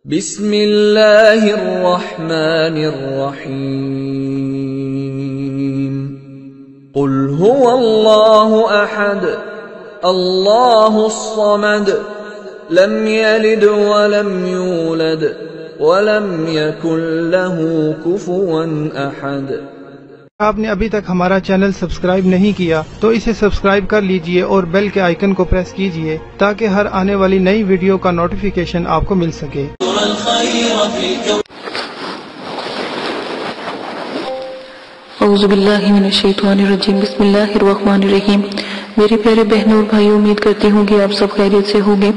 بسم اللہ الرحمن الرحیم قل هو اللہ احد اللہ الصمد لم یلد ولم یولد ولم یکن له کفوا احد۔ آپ نے ابھی تک ہمارا چینل سبسکرائب نہیں کیا تو اسے سبسکرائب کر لیجئے اور بیل کے آئیکن کو پریس کیجئے تاکہ ہر آنے والی نئی ویڈیو کا نوٹیفیکیشن آپ کو مل سکے۔ اعوذ باللہ من الشیطان الرجیم، بسم اللہ الرحمن الرحیم۔ میرے پیارے بہنوں اور بھائیوں، امید کرتی ہوں کہ آپ سب خیریت سے ہوں گے۔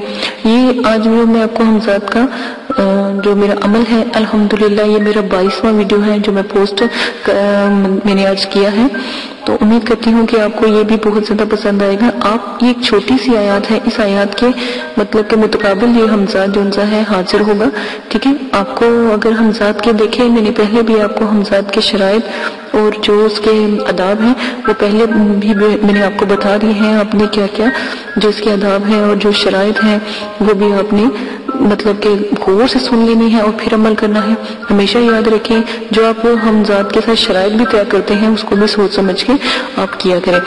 یہ آج میں آپ کو حمزات کا جو میرا عمل ہے، الحمدللہ یہ میرا 22واں ویڈیو ہے جو میں پوسٹ میں نے آج کیا ہے، تو امید کرتی ہوں کہ آپ کو یہ بھی بہت زیادہ پسند آئے گا۔ آپ یہ ایک چھوٹی سی آیات ہے، اس آیات کے مطلب کے متقابل یہ حمزات جو انسا ہے حاضر ہوگا، ٹھیک ہے۔ آپ کو اگر حمزات کے دیکھیں، میں نے پہلے بھی آپ کو حمزات کے شرائط اور جو اس کے آداب ہیں وہ پہلے بھی میں نے آپ کو بتا دی ہیں، آپ نے کیا کیا جو اس کے آداب ہیں اور جو شرائط ہیں وہ بھی آپ نے مطلب کہ غور سے سن لینی ہے اور پھر عمل کرنا ہے۔ ہمیشہ یاد رکھیں جو آپ حمزات کے ساتھ شرائط بھی طے کرتے ہیں اس کو بھی سوچ سمجھ کے آپ کیا کریں۔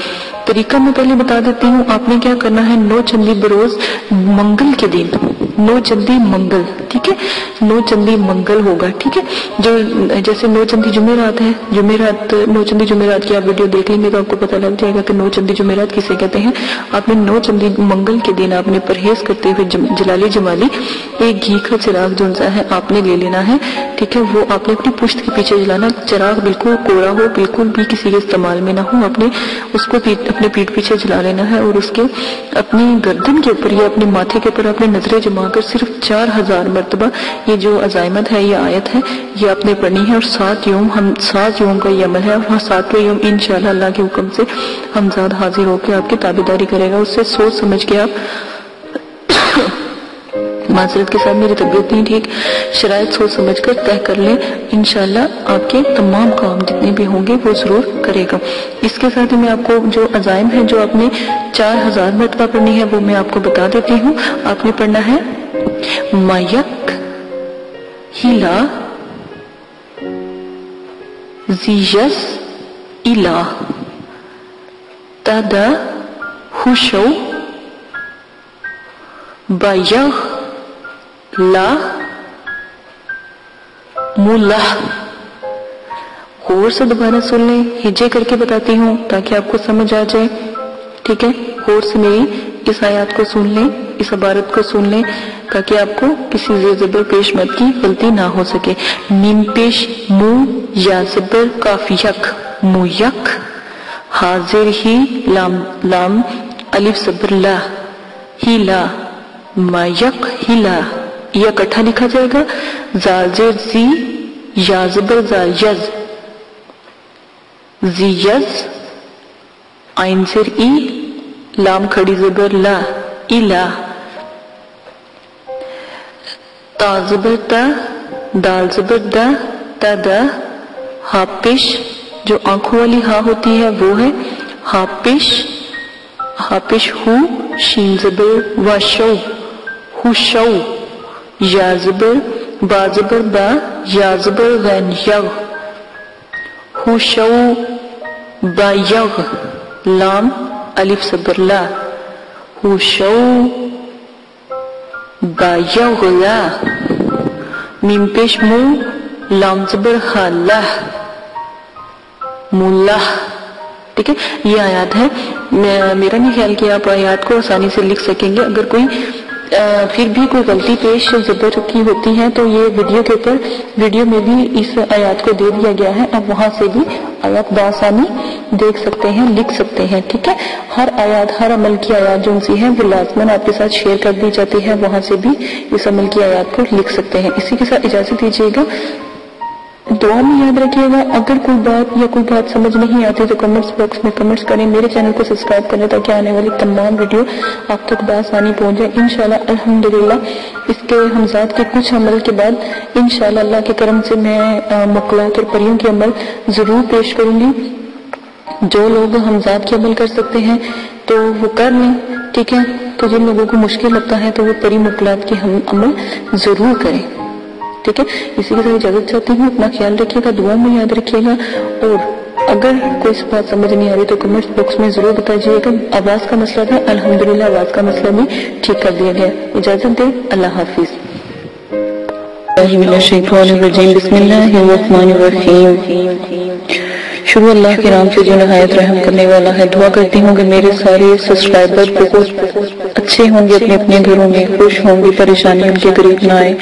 طریقہ میں پہلے بتا دیتی ہوں، آپ نے کیا کرنا ہے، 9 چندی بروز منگل کے دن، 9 چندی منگل، ٹھیک ہے، 9 چندی منگل ہوگا، ٹھیک ہے۔ جو جیسے 9 چندی جمعرات ہے، 9 چندی جمعرات کی آپ ویڈیو دیکھ لیں گے تو آپ کو پتہ لگ جائے گا کہ 9 چندی جمعرات کسے کہتے ہیں۔ آپ نے 9 چندی منگل کے دن آپ نے پرہیز کرتے ہوئے جلالی جمالی ایک گھی کا چراغ جو ہے آپ نے لے لینا ہے، ٹھیک ہے۔ وہ آپ نے اپنی پشت کے پیچھے جلانا، چراغ بالکل کوڑا ہو، بالکل بھی کسی کے استعمال میں نہ ہو، آپ نے اس کو اپنے پیٹھ پیچھے جلا لینا ہے اور اس کے اپنی گردن کے اوپر یا اپنے ماتھے کے اوپر اپنے نظریں جما کر صرف 4000 مرتبہ یہ جو عزائمت ہے، یہ آیت ہے، یہ آپ نے پڑھنی ہے۔ اور 7 یوم کا یہ عمل ہے، اور 7ویں یوم انشاءاللہ اللہ کے حکم سے حمزات حاضر ہو کے آپ کی تابعداری کرے گا۔ اس سے سوچ سمجھ کے آپ معذرت کے ساتھ میری طبیعت نہیں ٹھیک، شرائط سوچ سمجھ کر طے کر لیں، انشاءاللہ آپ کے تمام کام جتنے بھی ہوں گے وہ ضرور کرے گا۔ اس کے ساتھ میں آپ کو جو عزائم ہیں جو آپ نے 4000 مرتبہ پڑھنی ہے وہ میں آپ کو بتا دیتی ہوں۔ آپ نے پڑھنا ہے مایک ہلا زیجس الہ تدا خوشو بایغ لا ملح۔ غور سے دوبارہ سن لیں، ہجے کر کے بتاتی ہوں تاکہ آپ کو سمجھ آ جائے، ٹھیک ہے۔ غور سے میری اس آیات کو سن لیں، اس عبارت کو سن لیں تاکہ آپ کو کسی زیر زبر پیش مد کی غلطی نہ ہو سکے۔ میم پیش مو یا زبر کاف یک، مو یک، حاضر ہی لام الف زبر لا، ہی لا، ما یک ہی لا، یہ اکٹھا لکھا جائے گا۔ زازر زی یا زبر زا یز، زی یز، عین زر ای، لام کھڑی زبر لا، الا، تا زبر تا، دال زبر دا، تا دا، ہا پیش جو آنکھوں والی ہا ہوتی ہے وہ ہے ہا پیش، ہا پیش ہو، شین زبر وا شو، ہو شو، یا زبر با زبر با، یا زبر غین یغ، ہو شو با یغ، لام الف زبر لا، ہو شو با یغ لا، میم پیش مو، لام زبر ہا لہ، ملہ، ٹھیک ہے۔ یہ آیات ہے، میرا نہیں خیال کہ آپ آیات کو آسانی سے لکھ سکیں گے۔ اگر کوئی پھر بھی کوئی غلطی پیش زبر کی ہوتی ہے تو یہ ویڈیو کے اوپر ویڈیو میں بھی اس آیات کو دے دیا گیا ہے، آپ وہاں سے بھی آیات بآسانی دیکھ سکتے ہیں، لکھ سکتے ہیں، ٹھیک ہے۔ ہر آیات، ہر عمل کی آیات جو سی ہے وہ لازماً آپ کے ساتھ شیئر کر دی جاتی ہے، وہاں سے بھی اس عمل کی آیات کو لکھ سکتے ہیں۔ اسی کے ساتھ اجازت دیجیے گا، دعا میں یاد رکھیے گا، اگر کوئی بات سمجھ نہیں آتی تو کمنٹس باکس میں کمنٹس کریں، میرے چینل کو سبسکرائب کریں تاکہ آنے والی تمام ویڈیو آپ تک بآسانی پہنچ جائے۔ انشاءاللہ الحمدللہ اس کے حمزات کے کچھ عمل کے بعد انشاءاللہ اللہ کے کرم سے میں مقلات اور پریوں کے عمل ضرور پیش کروں گی۔ جو لوگ حمزات کے عمل کر سکتے ہیں تو وہ کر لیں، ٹھیک ہے۔ تو جن لوگوں کو مشکل لگتا ہے تو وہ پری مقلات کے عمل ضرور کریں۔ ٹھیک ہے، اسی کے ساتھ اجازت چاہتی ہوں. اپنا خیال رکھیے گا، دعا میں یاد رکھیے گا، اور اگر کوئی بات سمجھ نہیں آ رہی تو کمنٹ باکس میں ضرور بتائیے گا. آواز کا مسئلہ تھا، الحمدللہ آواز کا مسئلہ بھی ٹھیک کر دیا گیا. اجازت دیں، اللہ حافظ. من الشیطان الرجیم، بسم اللہ الرحمن الرحیم. شروع اللہ کے نام سے جو نہایت رحم کرنے والا ہے. دعا کرتی ہوں کہ میرے سارے سبسکرائبر بہت اچھے ہوں گے، اپنے اپنے گھروں میں خوش ہوں گے، پریشانی ان کے قریب نہ آئے،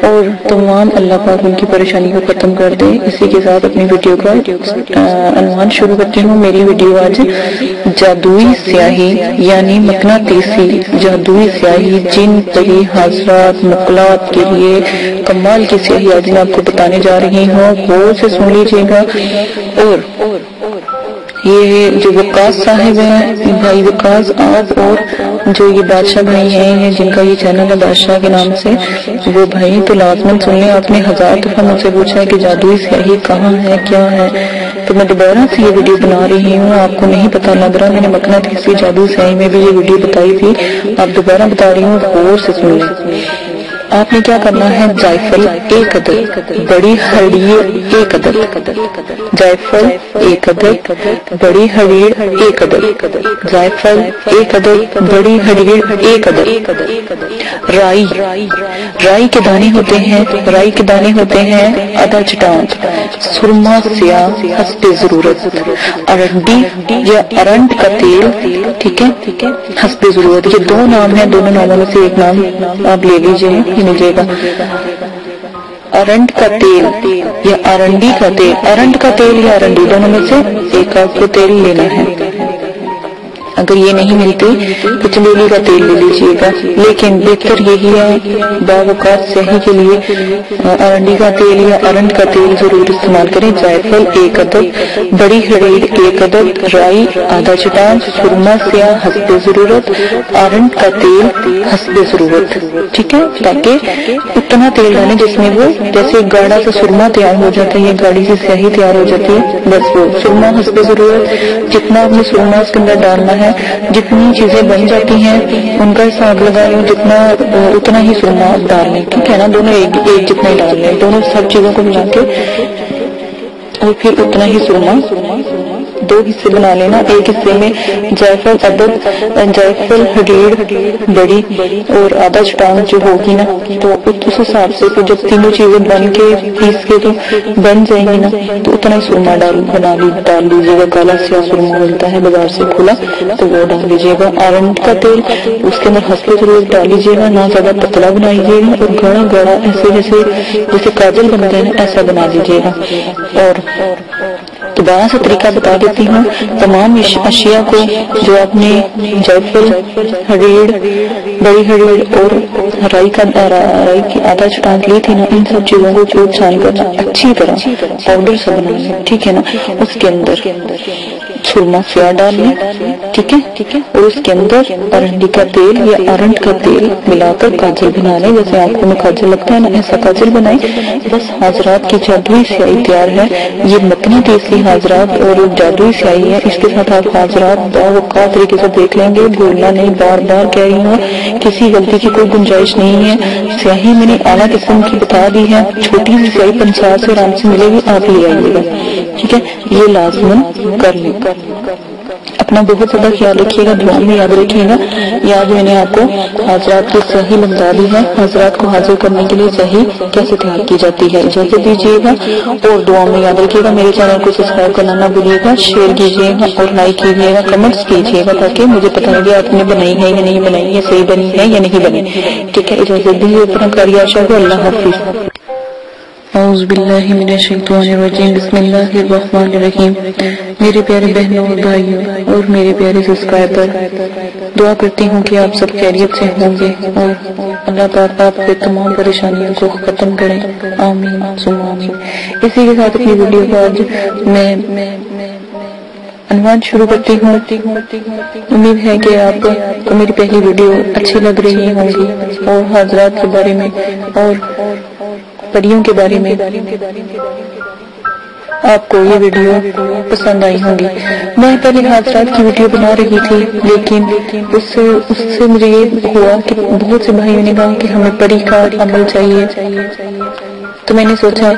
اور تمام اللہ پاک ان کی پریشانی کو ختم کر دے. اسی کے ساتھ اپنی ویڈیو کا عنوان شروع کرتی ہوں. میری ویڈیو آج جادوئی سیاہی یعنی مقناطیسی جادوئی سیاہی، جن پری حضرات مقلات کے لیے کمال کی سیاہی آج میں آپ کو بتانے جا رہی ہوں. غور سے سن لیجیے گا. اور یہ جو وقاص صاحب ہیں، بھائی وقاص آپ، اور جو یہ بادشاہ بھائی ہیں جن کا یہ چینل ہے بادشاہ کے نام سے، وہ بھائی تو لازماً سن لیں. آپ نے 1000 دفعہ مجھ سے پوچھا ہے کہ جادوئی سیاہی کہاں ہے، کیا ہے، تو میں دوبارہ سے یہ ویڈیو بنا رہی ہوں. آپ کو نہیں پتا لگ رہا، میں نے مقناطیسی جادوئی سیاہی میں بھی یہ ویڈیو بتائی تھی، آپ دوبارہ بتا رہی ہوں، غور سے سن لیں. آپ نے کیا کرنا ہے، جائفل 1 عدد، بڑی ہریڑ 1 عدد، جائفل 1 عدد، بڑی ہریڑ 1 عدد، جائفل 1 عدد، بڑی ہریڑ 1 عدد. رائی کے دانے ہوتے ہیں، رائی کے دانے ہوتے ہیں آدھا چٹان. سرما سیاہ حسب ضرورت. ارنڈی یا ارنڈ کا تیل، ٹھیک ہے، حسب ضرورت. یہ 2 نام ہیں، دونوں ناموں میں سے ایک نام آپ لے لیجیے، لیجیے گا. ارنڈ کا تیل یا ارنڈی کا تیل، ارنڈ کا تیل یا ارنڈی دونوں میں سے ایک آپ کو تیل لینا ہے. اگر یہ نہیں ملتے تو چمیلی کا تیل لے لیجیے گا، لیکن بہتر یہی ہے باوقات سیاہی کے لیے ارنڈی کا تیل یا ارنڈ کا تیل ضرور استعمال کریں. جائفل 1 عدد، بڑی ہریڑ 1 عدد، رائی آدھا چٹان، سرما سیاہ حسب ضرورت، ارنڈ کا تیل حسب ضرورت. ٹھیک ہے، تاکہ اتنا تیل ڈالیں جس میں وہ جیسے گاڑا سے سرما تیار ہو جاتا ہے یا گاڑی سے سیاہی تیار ہو جاتی ہے، بس وہ سرما حسب ضرورت. جتنا آپ نے سرما اس کے اندر ڈالنا ہے، جتنی چیزیں بن جاتی ہیں ان کا حساب لگا لیں، جتنا اتنا ہی سرما ڈال لیں. ٹھیک ہے نا، دونوں ایک جتنا ہی ڈال لیں، دونوں سب چیزوں کو ملا کے، اور پھر اتنا ہی سرما 2 حصے بنا لینا. ایک حصے میں جائفل عدد، جائفل ہریڑ بڑی اور آدھا چٹان جو ہوگی نا، تو اس حساب سے پھر جب تینوں چیزیں بن کے پیس کے تو بن جائیں گی نا، تو اتنا ہی سرما ڈال لیجیے گا. کالا سیاہ سرما ملتا ہے بازار سے کھلا، تو وہ ڈال لیجیے گا. ارنڈ کا تیل اس کے اندر حسب ضرورت ڈال لیجیے گا، نہ زیادہ پتلا بنائیے گا، اور گاڑا گاڑا ایسے جیسے کاجل بنتا ہے ایسا بنا لیجیے گا. اور دوبارہ سے طریقہ بتا دیتی ہوں. تمام اشیاء کو جو آپ نے جائفل ہریڑ، بڑی ہریڑ اور رائی کی آدھا چٹان لی تھی نا، ان سب چیزوں کو چوٹ چھان کر اچھی طرح پاؤڈر سا بنانا. ٹھیک ہے نا، اس کے اندر سرما سیاہ ڈال لیں. ٹھیک ہے، اور اس کے اندر ارنڈی کا تیل یا ارنڈ کا تیل ملا کر کاجل بنا لیں. جیسے آنکھوں میں کاجل لگتا ہے نا، ایسا کاجل بنائیں. بس حضرات کی جادوئی سیاہی تیار ہے. یہ مقناطیسی حضرات اور جادوئی سیاہی ہے. اس کے ساتھ آپ حضرات باوقات طریقے سے دیکھ لیں گے، بھولنا نہیں. بار بار کہہ رہی ہوں، کسی غلطی کی کوئی گنجائش نہیں ہے. سیاہی میں نے اعلیٰ قسم کی بتا دی ہے. چھوٹی سی سیاہی 50 سے آرام سے ملے گی، آپ لے آئیے گا. ٹھیک ہے، یہ لازماً کر لیں. اپنا بہت زیادہ خیال رکھیے گا، دعا میں یاد رکھیے گا. یاد میں نے آپ کو حضرات کی صحیح لمبا دی ہے، حضرات کو حاضر کرنے کے لیے صحیح کیسے تیار کی جاتی ہے. اجازت دیجیے گا اور دعا میں یاد رکھیے گا. میرے چینل کو سبسکرائب کرنا نہ بھولیے گا، شیئر کیجیے گا اور لائک کیجیے گا، کمنٹس کیجیے گا، تاکہ مجھے پتہ لگے آپ نے بنائی ہے یا نہیں بنائی ہے، صحیح بنی ہے یا نہیں بنی. ٹھیک ہے، اجازت دیجیے. اپنا کاری آشا کو. اللہ حافظ. اعوذ باللہ من الشیطان الرجیم، بسم اللہ الرحمن الرحیم. میرے پیارے بہنوں اور بھائیوں اور میرے پیارے سبسکرائبر، دعا کرتی ہوں کہ آپ سب خیریت سے ہوں گے اور اللہ پاک آپ کے تمام پریشانیوں کو ختم کریں. آمین ثم آمین. اسی کے ساتھ اپنی ویڈیو کو آج میں عنوان شروع کرتی ہوں. امید ہے کہ آپ کو میری پہلی ویڈیو اچھی لگ رہی ہوں گی اور حضرات کے بارے میں اور پریوں کے بارے میں آپ کو یہ ویڈیو پسند آئی ہوں گی۔ میں پہلے حضرات کی ویڈیو بنا رہی تھی، لیکن اس سے مجھے یہ ہوا کہ بہت سے بھائیوں نے کہا کہ ہمیں پری کا عمل چاہیے، تو میں نے سوچا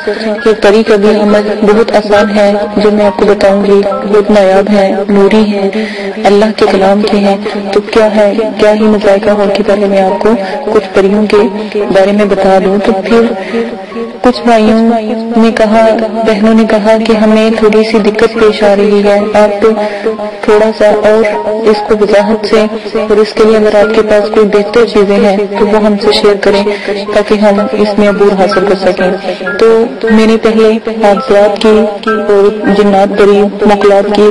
کہ پری کا بھی عمل بہت آسان ہے، جو میں آپ کو بتاؤں گی بہت نایاب ہے، نوری ہے، اللہ کے کلام کے ہیں، تو کیا ہی مذائقہ ہو کہ پہلے میں آپ کو کچھ پریوں کے بارے میں بتا دوں۔ تو پھر کچھ بھائیوں نے کہا، بہنوں نے کہا کہ ہمیں تھوڑی سی دقت پیش آ رہی ہے، آپ تھوڑا سا اور اس کو وضاحت سے، اور اس کے لیے اگر آپ کے پاس کوئی بہتر چیزیں ہیں تو وہ ہم سے شیئر کریں تاکہ ہم اس میں عبور حاصل کر سکیں۔ تو میں نے پہلے حضرات کی اور جنات پری مخلوقات کی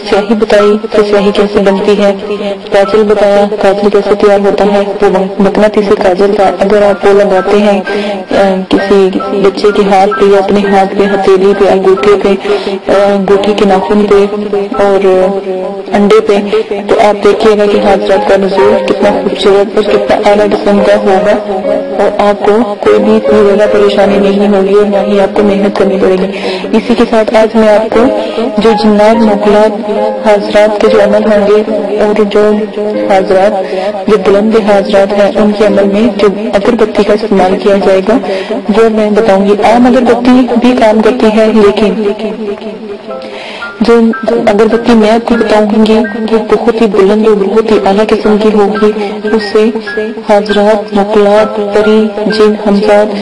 سیاہی بتائی کہ سیاہی کیسے بنتی ہے، کاجل بتایا کاجل کیسے تیار ہوتا ہے، وہ مقناطیسی کاجل کا اگر آپ وہ لگاتے ہیں کسی بچے کے ہاتھ پہ یا اپنے ہاتھ پہ، ہتھیلی پہ، انگوٹھے پہ، انگوٹھی کے ناخن پہ اور انڈے پہ، تو آپ دیکھیے گا کہ حضرات کا نزول کتنا خوبصورت اور کتنا اعلیٰ قسم کا ہوگا، اور آپ کو کوئی بھی اتنی زیادہ پریشانی نہیں ہوگی اور نہ ہی آپ کو محنت کرنی پڑے گی۔ اسی کے ساتھ آج میں آپ کو جو جنات مخلوقات حضرات کے جو عمل ہوں گے اور جو حضرات جو بلند حضرات ہیں ان کے عمل میں جو اگربتی کا استعمال کیا جائے گا وہ میں بتاؤں گی۔ عام اگربتی بھی کام کرتی ہے، لیکن جو اگربتی میں آپ کو بتاؤں گی وہ بہت ہی بلند اور بہت ہی اعلیٰ قسم کی ہوگی، اس سے حضرات مخلوقات پری جن حمزات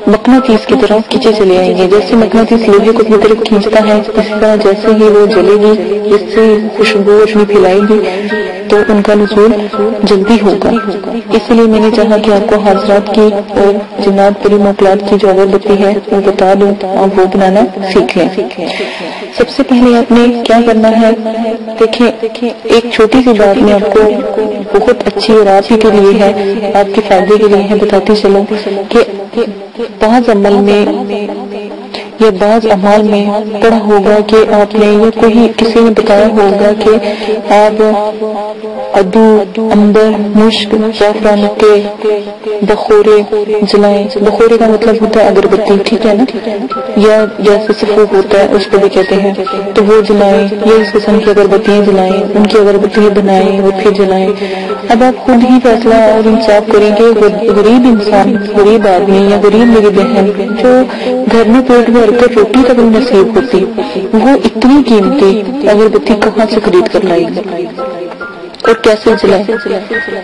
مقناطیس کی طرح کھینچے چلے آئیں گے۔ جیسے مقناطیس لوہے کو اپنی طرف کھینچتا ہے، اس طرح جیسے ہی وہ جلے گی، اس سے خوشبو روشنی پھیلائے گی تو ان کا نزول جلدی ہوگا۔ اس لیے میں نے چاہا کہ آپ کو حضرات کی اور جنات پری مخلوقات کی جو اگربتی ہے وہ بتا دوں، آپ وہ بنانا سیکھ لیں۔ سب سے پہلے آپ نے کیا کرنا ہے، دیکھیں ایک چھوٹی سی بات میں آپ کو بہت اچھی اور آپ ہی کے لیے ہے، آپ کے فائدے کے لیے ہے، بتاتی چلوں کہ بعض عمل میں یا بعض اعمال میں پڑھا ہوگا کہ آپ نے یا کوئی کسی نے بتایا ہوگا کہ آپ ادو، عنبر، مشک، زعفران کے بخورے جلائیں۔ بخورے کا مطلب ہوتا ہے اگربتی، ٹھیک ہے نا، یا جیسے سفوف ہوتا ہے اس کو بھی کہتے ہیں، تو وہ جلائیں، یا اس قسم کی اگربتیاں جلائیں، ان کی اگربتیاں بنائیں اور پھر جلائیں۔ اب آپ خود ہی فیصلہ اور انصاف کریں کہ غریب انسان، غریب آدمی یا غریب میری بہن جو گھر میں پیٹ بھر کر روٹی تک نصیب ہوتی، وہ اتنی قیمتی اگربتی کہاں سے خرید کر لائے گی اور کیسے جلائے؟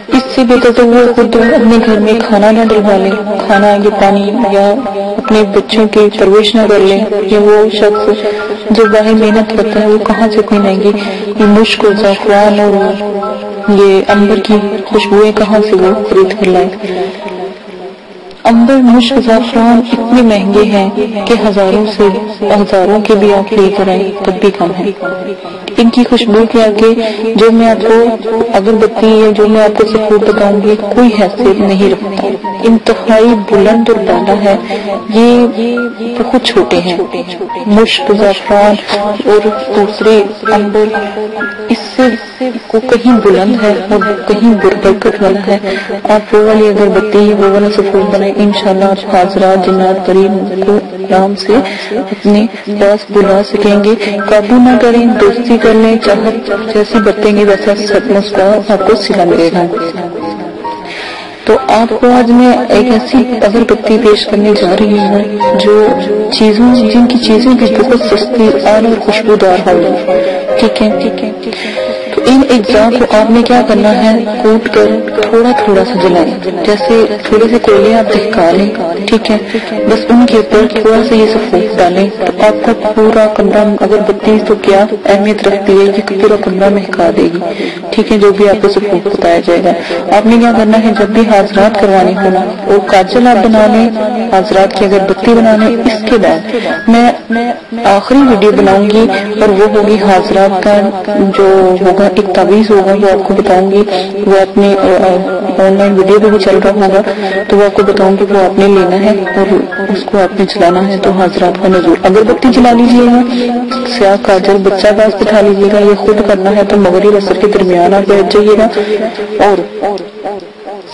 اس سے بہتر تو وہ خود اپنے گھر میں کھانا نہ ڈلوا لیں، کھانا یا پانی یا اپنے بچوں کی پرورش نہ کر لیں، یا وہ شخص جو باہر محنت کرتا ہے وہ کہاں سے اتنی مہنگی یہ مشک و زعفران اور یہ عنبر کی خوشبوئیں کہاں سے وہ خرید کر لائے؟ عنبر، مشک، زعفران اتنے مہنگے ہیں کہ ہزاروں کے بھی آپ لے کر آئیں تب بھی کم ہے۔ ان کی خوشبو کے آگے جو میں آپ کو اگربتی یا جو میں آپ کو سفور بتاؤں گی کوئی حیثیت نہیں رکھتا، انتہائی بلند اور بالا ہے، یہ بہت چھوٹے ہیں۔ مشک، زعفران اور دوسرے عنبر اس سے کو کہیں بلند ہے اور کہیں برکت والا ہے۔ آپ وہ والی اگربتی وہ والا سفور بنائیں، انشاءاللہ آپ حضرات جنات پری کو آرام سے اپنے پاس بلا سکیں گے۔ قابو نہ کریں، دوستی کر لیں، چاہت جیسی برتیں گے ویسا مسکراہٹ آپ کو سلا ملے گا۔ تو آپ کو آج میں ایک ایسی اگربتی پیش کرنے جا رہی ہوں جو جن کی چیزیں بھی بہت سستی اور خوشبودار ہو، ٹھیک ہے۔ تو ان اجزاء کو آپ نے کیا کرنا ہے، کوٹ کر تھوڑا تھوڑا سا جلائیں، جیسے تھوڑے سے کوئلے آپ دہکا لیں، ٹھیک ہے، بس ان کے اوپر تھوڑا سا یہ سفوف ڈالیں تو آپ کا پورا کمرہ، اگربتی تو کیا اہمیت رکھتی ہے کہ پورا کمرہ مہکا دے گی، ٹھیک ہے، جو بھی آپ کو سفوف بتایا جائے گا۔ آپ نے کیا کرنا ہے، جب بھی حاضرات کروانی ہونا وہ کاجل آپ بنا لیں، حاضرات کی اگربتی بنا لیں۔ اس کے بعد میں آخری ویڈیو بناؤں گی اور وہ ہوگی حاضرات کا جو ہوگا ایک تعویذ ہوگا، وہ آپ کو بتاؤں گی، وہ اپنے آن لائن ویڈیو بھی چل رہا ہوگا تو وہ آپ کو بتاؤں گی، وہ آپ نے لینا ہے اور اس کو آپ نے چلانا ہے۔ تو حاضرات کا نزول اگربتی جلا لیجیے گا، سیاہ کاجل بچہ پاس بٹھا لیجیے گا، یہ خود کرنا ہے تو مغرب عصر کے درمیان آپ بیٹھ جائیے گا اور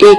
1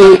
1।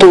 2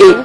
1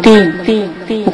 3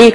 1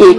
1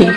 1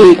1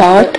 8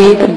1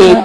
1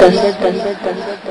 10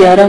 11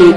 1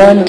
5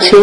6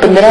15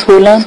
16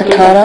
18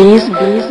20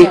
1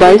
22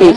1